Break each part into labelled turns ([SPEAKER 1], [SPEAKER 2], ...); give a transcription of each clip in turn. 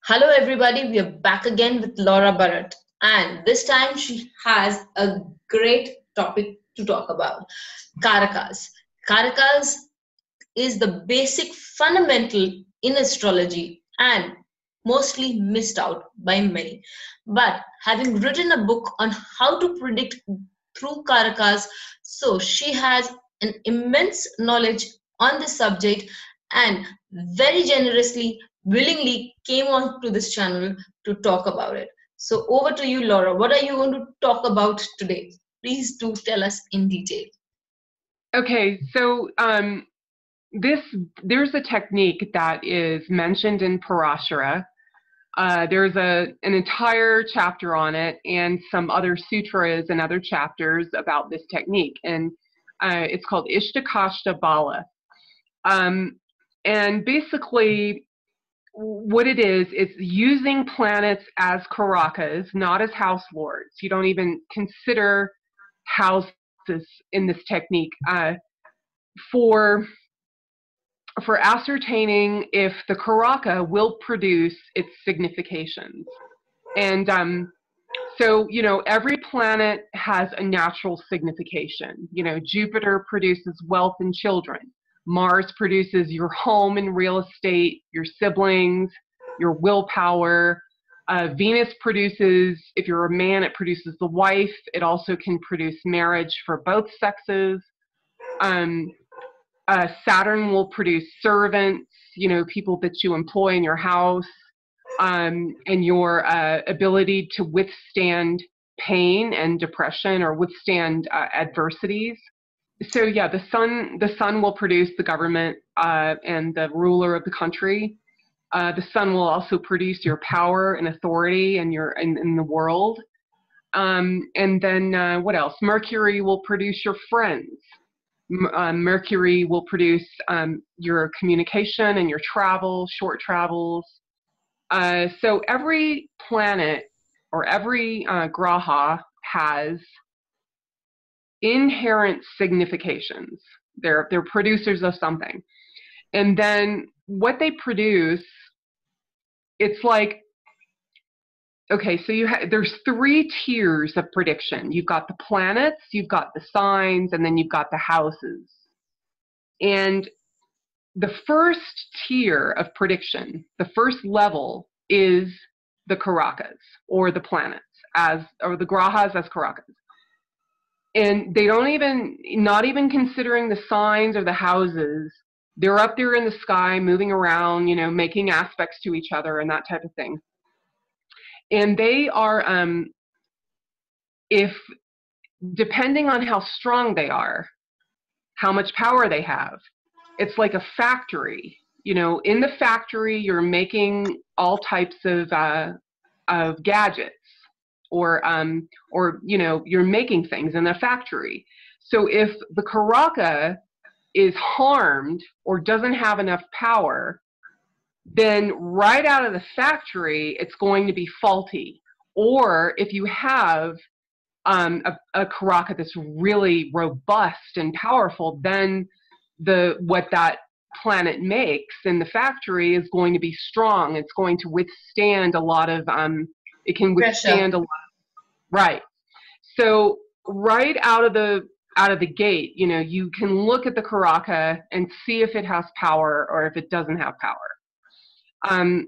[SPEAKER 1] Hello, everybody. We are back again with Laura Bharat, and this time she has a great topic to talk about: Karakas. Karakas is the basic fundamental in astrology and mostly missed out by many. But having written a book on how to predict through Karakas, so she has an immense knowledge on this subject and very generously, willingly came on to this channel to talk about it. So over to you, Laura. What are you going to talk about today? Please do tell us in detail.
[SPEAKER 2] Okay, so there's a technique that is mentioned in Prashna. There's an entire chapter on it and some other sutras and other chapters about this technique, and it's called Ishtakashta Bala. And basically what it is using planets as Karakas, not as house lords. You don't even consider houses in this technique for ascertaining if the Karaka will produce its significations. And so, every planet has a natural signification. Jupiter produces wealth and children. Mars produces your home and real estate, your siblings, your willpower. Venus produces, if you're a man, it produces the wife. It also can produce marriage for both sexes. Saturn will produce servants, people that you employ in your house, and your ability to withstand pain and depression or withstand adversities. So yeah, the sun will produce the government and the ruler of the country. The sun will also produce your power and authority and in the world. And then what else? Mercury will produce your friends. Mercury will produce your communication and your travel, short travels. So every planet or every graha has inherent significations. They're producers of something. And then what they produce, it's like, okay, so there's 3 tiers of prediction. You've got the planets, you've got the signs, and then you've got the houses. And the first tier of prediction, the first level, is the Karakas, or the planets, or the grahas as Karakas. And they don't even, not even considering the signs or the houses, they're up there in the sky, moving around, making aspects to each other and that type of thing. And they are, if depending on how strong they are, how much power they have, it's like a factory. In the factory, you're making all types of gadgets, or you're making things in a factory. So if the Karaka is harmed or doesn't have enough power, then right out of the factory, it's going to be faulty. Or if you have a Karaka that's really robust and powerful, then what that planet makes in the factory is going to be strong. It's going to withstand a lot of, it can withstand
[SPEAKER 1] Pressure.
[SPEAKER 2] a lot. Right. So right out of the gate, you can look at the Karaka and see if it has power or if it doesn't have power. And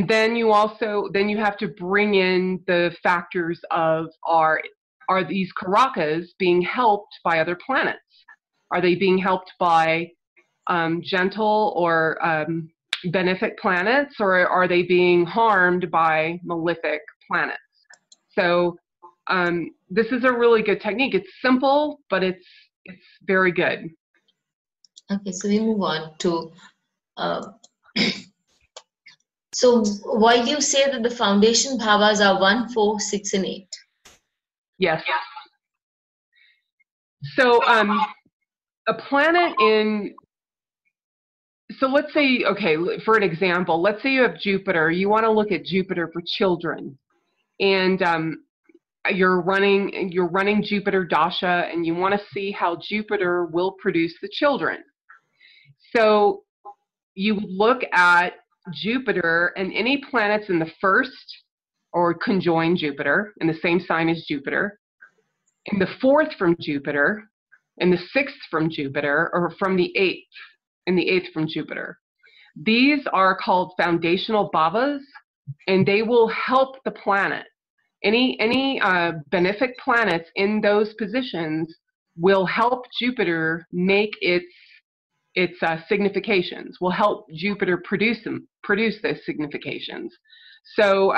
[SPEAKER 2] then you have to bring in the factors of are these Karakas being helped by other planets? Are they being helped by gentle or benefic planets, or are they being harmed by malefic planets? So this is a really good technique. It's simple, but it's very good.
[SPEAKER 1] Okay, so we move on to. So why do you say that the foundation bhavas are 1, 4, 6, and 8?
[SPEAKER 2] Yes. So a planet in. So let's say, okay, for an example, let's say you have Jupiter. You want to look at Jupiter for children, and you're running Jupiter dasha, and you want to see how Jupiter will produce the children. So you look at Jupiter and any planets in the first or conjoin Jupiter in the same sign as Jupiter, in the fourth from Jupiter, in the sixth from Jupiter, or from the eighth, in the eighth from Jupiter. These are called foundational bhavas, and they will help the planet. Any benefic planets in those positions will help Jupiter make its significations, will help Jupiter produce those significations. So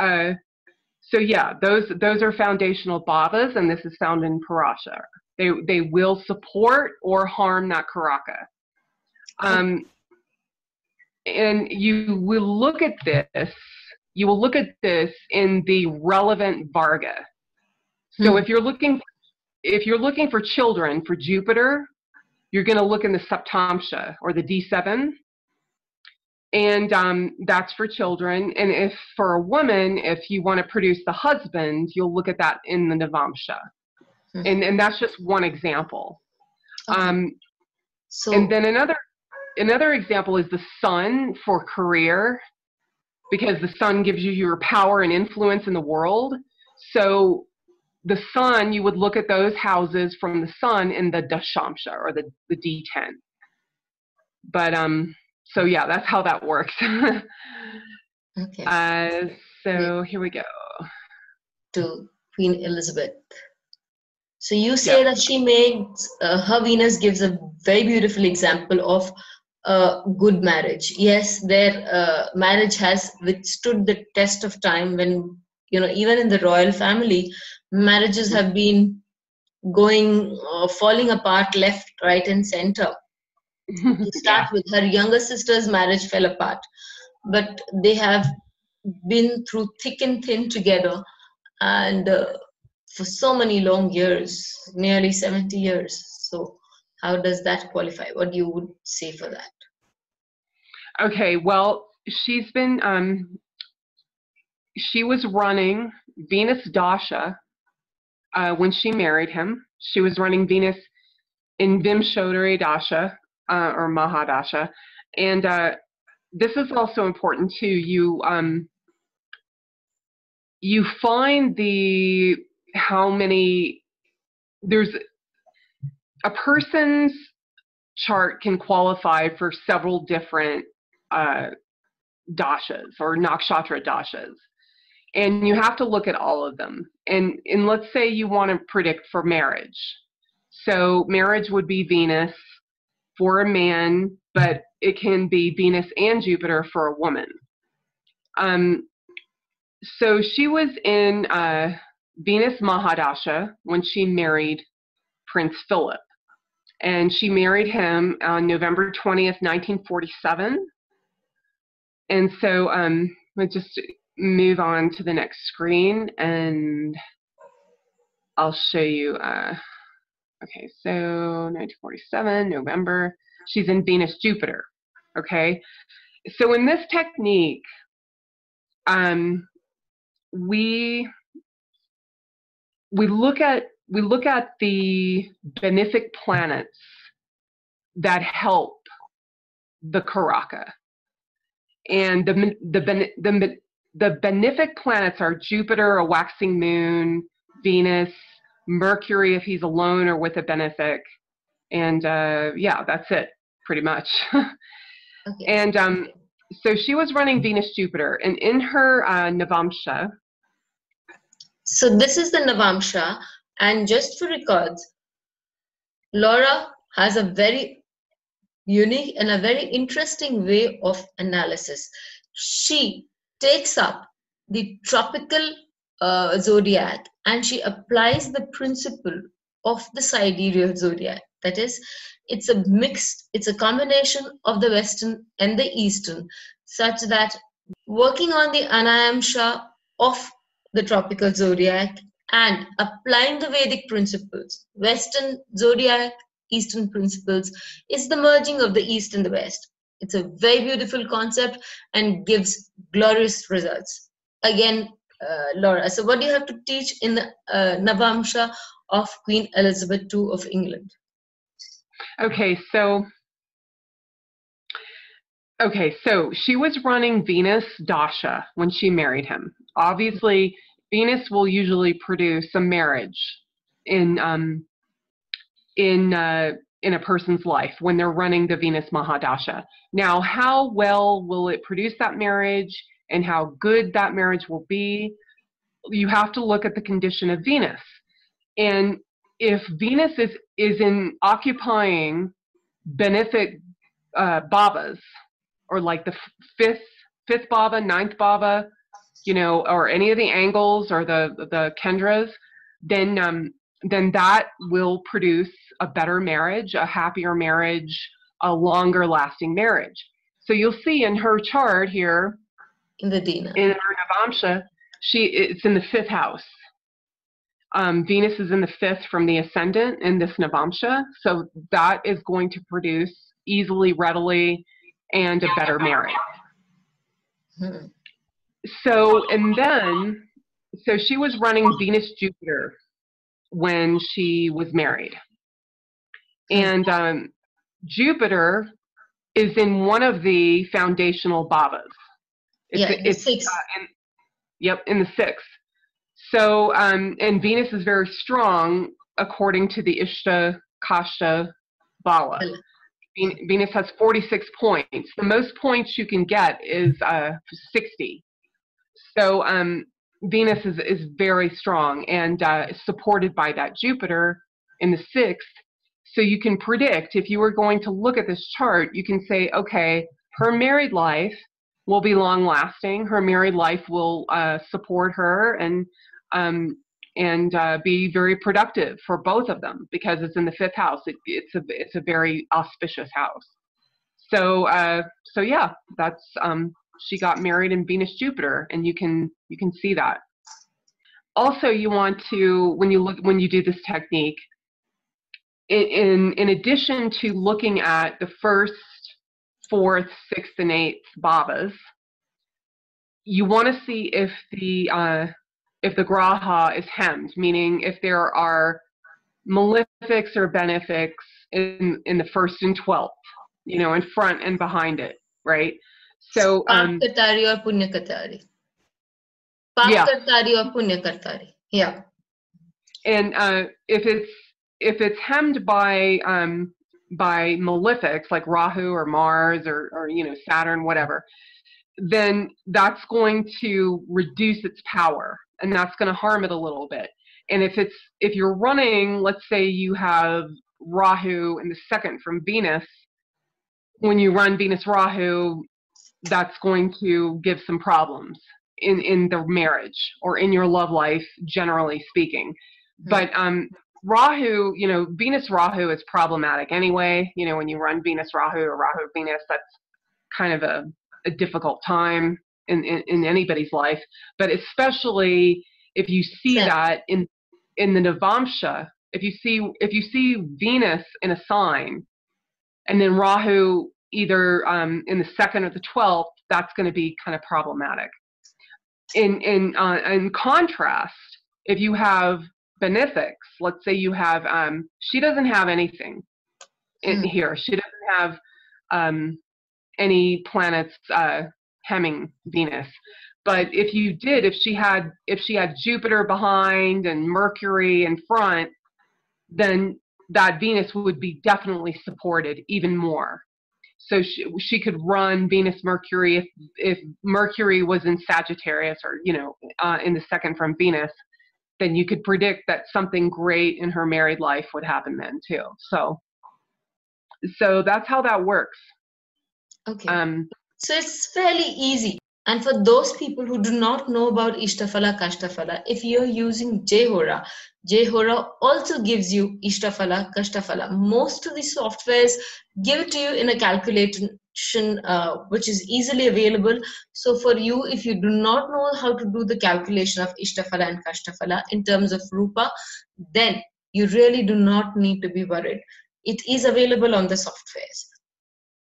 [SPEAKER 2] yeah, those are foundational bhavas, and this is found in Parasha. They will support or harm that Karaka. And you will look at this in the relevant Varga. So if you're looking for children for Jupiter, you're going to look in the Saptamsha or the D7, and that's for children. And if for a woman, if you want to produce the husband, you'll look at that in the Navamsha. And that's just one example. And then another example is the sun for career, because the sun gives you your power and influence in the world. So the sun, you would look at those houses from the sun in the Dashamsha or the D10. But so yeah, that's how that works.
[SPEAKER 1] Okay.
[SPEAKER 2] So here we go.
[SPEAKER 1] To Queen Elizabeth. So you say that she makes, her Venus gives a very beautiful example of good marriage. Yes, their marriage has withstood the test of time when, even in the royal family, marriages have been going, falling apart left, right, and center. To start with, her younger sister's marriage fell apart, but they have been through thick and thin together, and for so many long years, nearly 70 years. So how does that qualify? What you would say for that?
[SPEAKER 2] Okay, well, she's been, she was running Venus dasha when she married him. She was running Venus in Vimshodari dasha or Mahadasha. And this is also important too. You find there's a person's chart can qualify for several different dashas or nakshatra dashas, and you have to look at all of them. And let's say you want to predict for marriage. So marriage would be Venus for a man, but it can be Venus and Jupiter for a woman. So she was in Venus Mahadasha when she married Prince Philip. And she married him on November 20th, 1947. And so let's just move on to the next screen, and I'll show you. Okay, so 1947, November. She's in Venus Jupiter. Okay, so in this technique, we look at the benefic planets that help the Karaka. And the benefic planets are Jupiter, a waxing moon, Venus, Mercury if he's alone or with a benefic, and yeah, that's it pretty much. Okay. And so she was running Venus Jupiter, and in her Navamsha.
[SPEAKER 1] So this is the Navamsha, and just for records, Laura has a very unique and a very interesting way of analysis. She takes up the tropical zodiac and she applies the principle of the sidereal zodiac. That is, it's a combination of the Western and the Eastern, such that working on the Anayamsha of the tropical zodiac and applying the Vedic principles, Western zodiac, Eastern principles, is the merging of the East and the West. It's a very beautiful concept and gives glorious results. Again, Laura, so what do you have to teach in the Navamsha of Queen Elizabeth II of England?
[SPEAKER 2] Okay, so Okay, so she was running Venus dasha when she married him. Obviously, Venus will usually produce a marriage in in in a person's life when they're running the Venus Mahadasha. Now, how well will it produce that marriage and how good that marriage will be? You have to look at the condition of Venus. And if Venus is in occupying benefic bhavas, or like the fifth bhava, ninth bhava, you know, or any of the angles or the kendras, then that will produce a better marriage, a happier marriage, a longer lasting marriage. So you'll see in her chart here,
[SPEAKER 1] in the Dina,
[SPEAKER 2] in her Navamsha, it's in the fifth house. Venus is in the fifth from the ascendant in this Navamsha, so that is going to produce easily, readily, and a better marriage. So, and then, so she was running Venus-Jupiter when she was married. And Jupiter is in one of the foundational bhavas. It's in the sixth. So, and Venus is very strong according to the Ishta Kashta Bala. Venus has 46 points. The most points you can get is 60. So Venus is very strong and supported by that Jupiter in the sixth. So you can predict, if you were going to look at this chart, you can say, okay, her married life will be long lasting. Her married life will support her and be very productive for both of them because it's in the fifth house. It's a very auspicious house. So so yeah, that's she got married in Venus Jupiter, and you can see that. Also, you want to, when you do this technique, in addition to looking at the first, fourth, sixth, and eighth bhavas, you want to see if the graha is hemmed, meaning if there are malefics or benefics in the first and 12th, you know, in front and behind it, right? So
[SPEAKER 1] Paapkartari or punyakartari. Paapkartari or punyakartari. Yeah. And
[SPEAKER 2] if it's hemmed by malefics like Rahu or Mars or you know, Saturn, whatever, then that's going to reduce its power, and that's going to harm it a little bit. And if you're running, let's say you have Rahu in the second from Venus, when you run Venus Rahu, that's going to give some problems in the marriage or in your love life, generally speaking. But Rahu, you know, Venus Rahu is problematic anyway. You know, when you run Venus Rahu or Rahu Venus, that's kind of a difficult time in anybody's life. But especially if you see that in the Navamsha, if you see Venus in a sign and then Rahu either in the second or the 12th, that's going to be kind of problematic. In contrast, if you have benefics, let's say you have, she doesn't have anything in here. She doesn't have any planets hemming Venus. But if you did, if she had Jupiter behind and Mercury in front, then that Venus would be definitely supported even more. So she could run Venus Mercury if Mercury was in Sagittarius or, you know, in the second from Venus, then you could predict that something great in her married life would happen then too. So that's how that works.
[SPEAKER 1] Okay. So it's fairly easy. And for those people who do not know about Ishtafala, Kashtafala, if you're using Jehora, Jehora also gives you Ishtafala, Kashtafala. Most of the softwares give it to you in a calculation which is easily available. So for you, if you do not know how to do the calculation of Ishtafala and Kashtafala in terms of Rupa, then you really do not need to be worried. It is available on the softwares.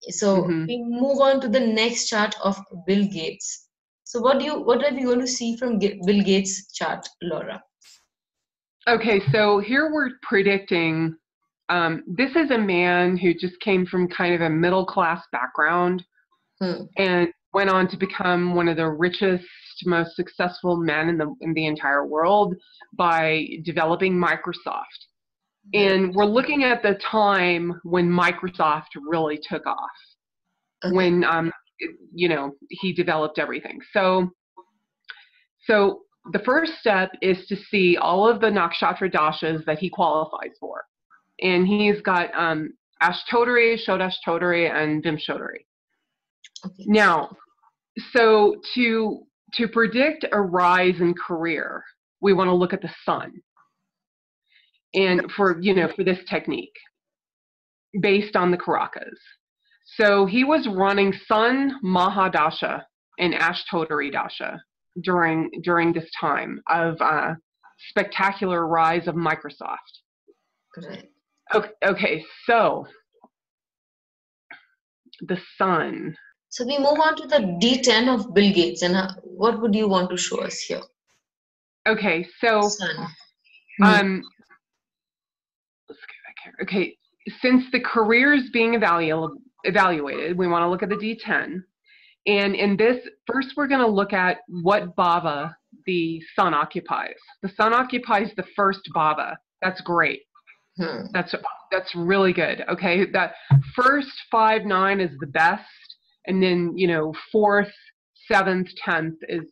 [SPEAKER 1] So we move on to the next chart of Bill Gates. So what are we going to see from Bill Gates' chart, Laura?
[SPEAKER 2] Okay, so here we're predicting, this is a man who just came from kind of a middle class background. and went on to become one of the richest, most successful men in the entire world by developing Microsoft. And we're looking at the time when Microsoft really took off, when he developed everything. So the first step is to see all of the nakshatra dashas that he qualifies for, and he's got Ashtodari, Shodashtodari, and Vimshodari.
[SPEAKER 1] Okay.
[SPEAKER 2] Now, so to predict a rise in career, we want to look at the sun, and for this technique, based on the Karakas. So he was running Sun Mahadasha and Ashtodari Dasha during this time of spectacular rise of Microsoft.
[SPEAKER 1] Correct.
[SPEAKER 2] Okay, so the sun.
[SPEAKER 1] So we move on to the D10 of Bill Gates, and what would you want to show us here?
[SPEAKER 2] Okay, so
[SPEAKER 1] Sun.
[SPEAKER 2] let's get back here. Okay, since the career is being evaluated, we want to look at the D10. And in this, first we're going to look at what bhava the sun occupies. The sun occupies the first bhava. That's great. That's really good. Okay, that first 5, 9 is the best, and then 4th, 7th, 10th is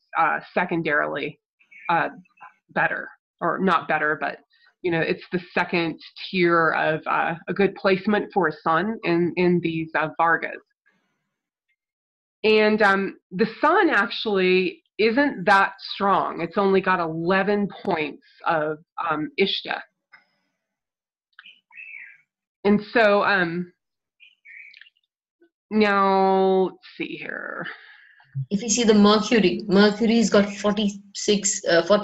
[SPEAKER 2] secondarily better, or not better, but it's the second tier of a good placement for a sun in these Vargas. And the sun actually isn't that strong. It's only got 11 points of Ishta. And so now let's see here.
[SPEAKER 1] If you see the Mercury's got 40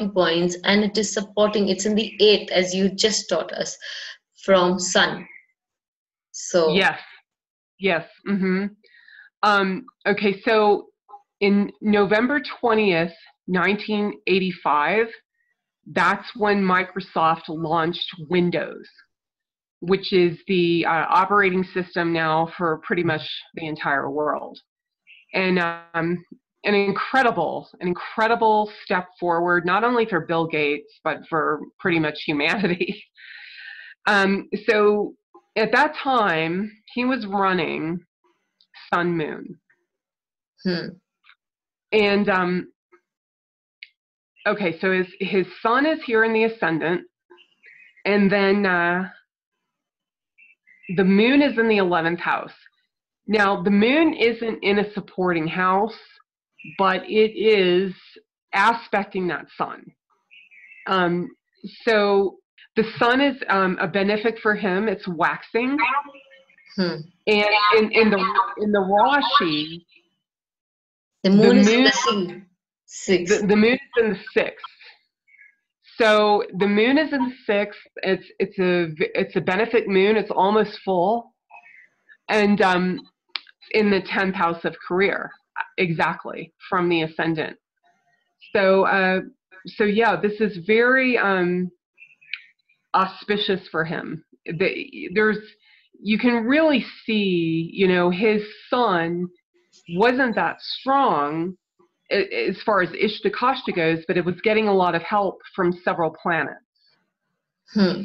[SPEAKER 1] points, and it is supporting, it's in the 8th, as you just taught us, from Sun. So
[SPEAKER 2] yes. Okay, so in November 20th, 1985, that's when Microsoft launched Windows, which is the operating system now for pretty much the entire world. And an incredible step forward, not only for Bill Gates, but for pretty much humanity. So at that time, he was running Sun Moon. And okay, so his sun is here in the ascendant, and then the moon is in the 11th house. Now, the moon isn't in a supporting house, but it is aspecting that sun. So the sun is a benefic for him. It's waxing. And in the Rashi,
[SPEAKER 1] the moon is in the 6th.
[SPEAKER 2] The moon is in the 6th. So the moon is in the 6th. It's a benefic moon. It's almost full, and in the 10th house of career, exactly from the ascendant. So yeah, this is very auspicious for him. You can really see, his sun wasn't that strong as far as Ishtakashta goes, but it was getting a lot of help from several planets.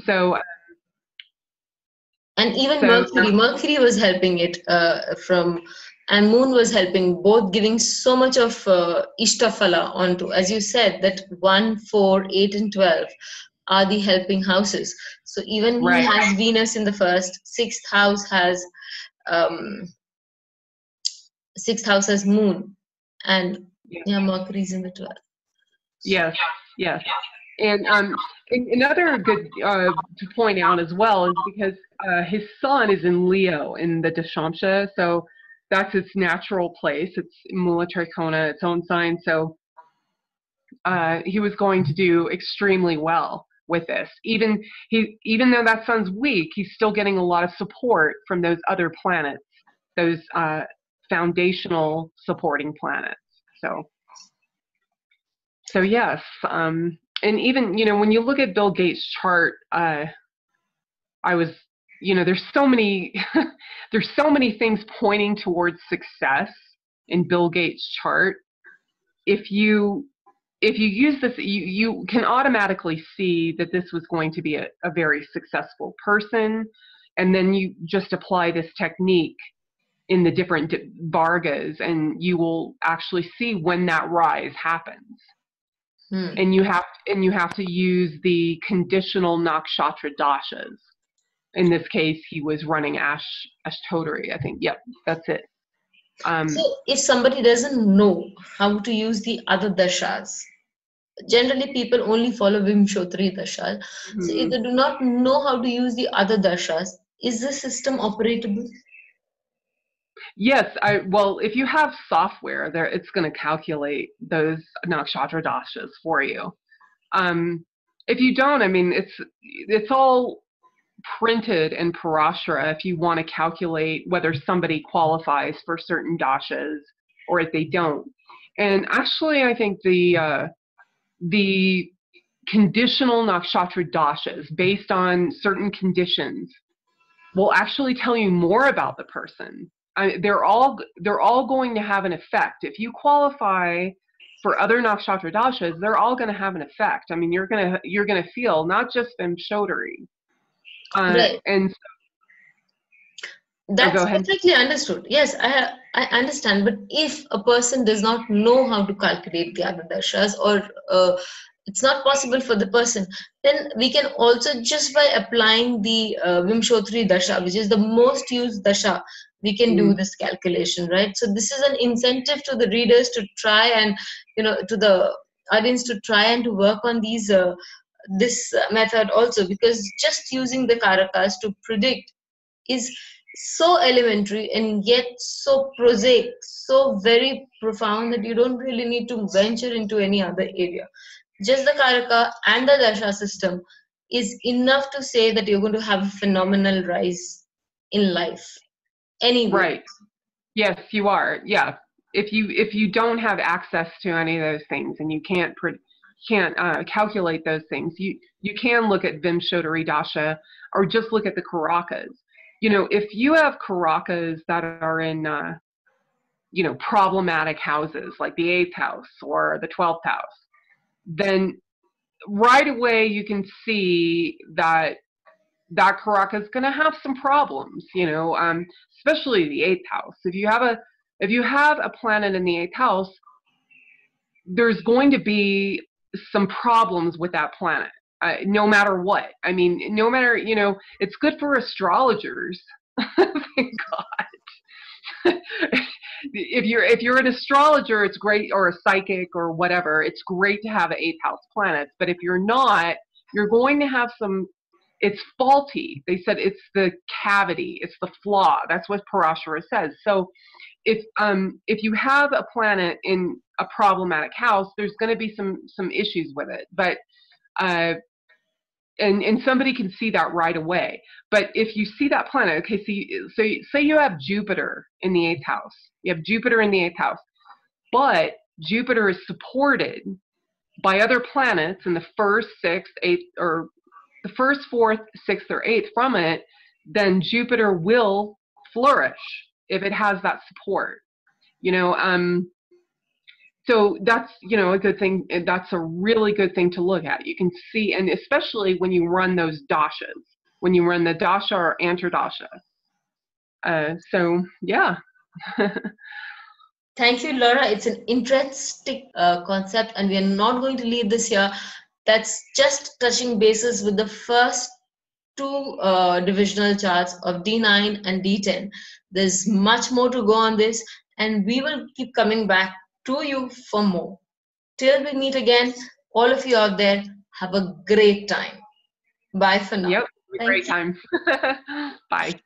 [SPEAKER 2] So,
[SPEAKER 1] and even Mercury was helping it and Moon was helping, both giving so much of Ishtafala onto, as you said, that 1, 4, 8, and 12 are the helping houses. So even he has Venus in the first, 6th house has Moon, and Mercury's in the 12th.
[SPEAKER 2] Yes. And another good to point out as well is because his sun is in Leo in the Dashamsha, so that's its natural place. It's Mula Trikona, its own sign. So he was going to do extremely well with this. Even though that sun's weak, he's still getting a lot of support from those other planets, those foundational supporting planets. So yes, and even when you look at Bill Gates' chart, there's so many things pointing towards success in Bill Gates' chart, if you use this, you can automatically see that this was going to be a very successful person, and then you just apply this technique in the different vargas, and you will actually see when that rise happens. And you have to use the conditional nakshatra dashas. In this case, he was running Ashtodari, I think. Yep, that's it.
[SPEAKER 1] So if somebody doesn't know how to use the other dashas, generally people only follow Vimshottari dashas. Mm-hmm. So if they do not know how to use the other dashas, is the system operatable?
[SPEAKER 2] Yes, well, if you have software there, it's going to calculate those nakshatra dashas for you. If you don't, I mean, it's all printed in Parashara if you want to calculate whether somebody qualifies for certain dashas or if they don't. And actually, I think the conditional nakshatra dashas based on certain conditions will actually tell you more about the person. They're all going to have an effect. If you qualify for other nakshatra dashas, they're all going to have an effect. I mean, you're gonna feel not just Vimshottari.
[SPEAKER 1] Right.
[SPEAKER 2] And
[SPEAKER 1] that's perfectly understood. Yes, I understand. But if a person does not know how to calculate the other dashas, or it's not possible for the person, then we can also, just by applying the Vimshottari dasha, which is the most used dasha, we can do this calculation, right? So this is an incentive to the readers to try and, to the audience to try and to work on these this method also, because just using the Karakas to predict is so elementary and yet so prosaic, so very profound, that you don't really need to venture into any other area. Just the Karaka and the dasha system is enough to say that you're going to have a phenomenal rise in life. Anyway.
[SPEAKER 2] Right. Yes, you are. Yeah. If you don't have access to any of those things and you can't calculate those things, you can look at Vimshottari dasha or just look at the Karakas. If you have Karakas that are in problematic houses like the 8th house or the 12th house, then right away you can see that Karaka is going to have some problems, especially the 8th house. If you have a planet in the 8th house, there's going to be some problems with that planet, no matter what. I mean, no matter, it's good for astrologers. Thank God. If you're an astrologer, it's great, or a psychic or whatever, it's great to have 8th house planets. But if you're not, you're going to have it's faulty. They said it's the cavity, it's the flaw. That's what Parashara says. So if you have a planet in a problematic house, there's going to be some issues with it. But and somebody can see that right away. But if you see that planet, okay, so say you have Jupiter in the 8th house. You have Jupiter in the 8th house, but Jupiter is supported by other planets in the 1st, 6th, 8th, or the 1st, 4th, 6th, or 8th from it, then Jupiter will flourish if it has that support. So that's, a good thing. That's a really good thing to look at. You can see, and especially when you run those dashas, when you run the dasha or antardasha. So, yeah.
[SPEAKER 1] Thank you, Laura. It's an interesting concept, and we are not going to leave this here. That's just touching bases with the first 2 divisional charts of D9 and D10. There's much more to go on this, and we will keep coming back to you for more. Till we meet again, all of you out there, have a great time. Bye for now.
[SPEAKER 2] Yep, great time. Bye.